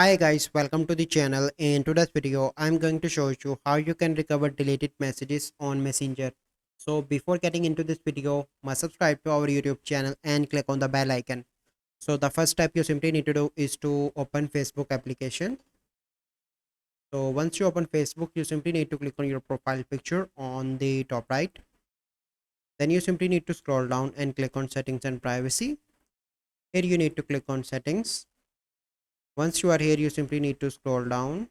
Hi guys, welcome to the channel. In today's video, I'm going to show you how you can recover deleted messages on Messenger. So before getting into this video, must subscribe to our YouTube channel and click on the bell icon. So the first step you simply need to do is to open Facebook application. So once you open Facebook, you simply need to click on your profile picture on the top right. Then you simply need to scroll down and click on settings and privacy. Here you need to click on settings. Once you are here, you simply need to scroll down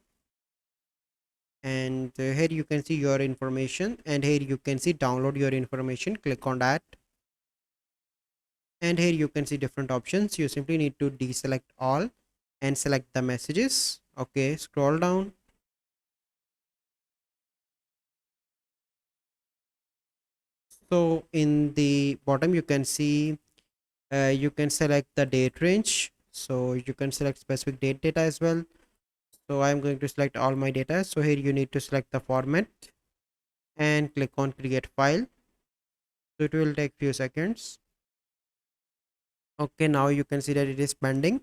and here you can see your information, and here you can see download your information. Click on that, and here you can see different options. You simply need to deselect all and select the messages. Okay, scroll down. So in the bottom you can see you can select the date range, so you can select specific data as well. So I'm going to select all my data. So here you need to select the format and click on create file. So it will take few seconds. Okay, now you can see that it is pending,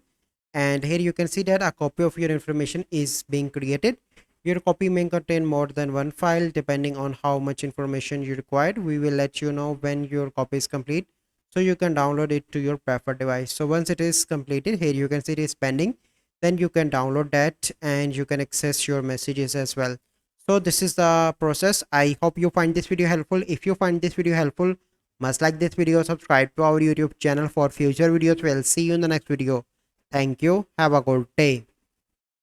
and here you can see that a copy of your information is being created. Your copy may contain more than one file depending on how much information you required. We will let you know when your copy is complete, so you can download it to your preferred device. So once it is completed, here you can see it is pending, then you can download that and you can access your messages as well. So this is the process. I hope you find this video helpful. If you find this video helpful, must like this video, subscribe to our YouTube channel for future videos. We'll see you in the next video. Thank you. Have a good day.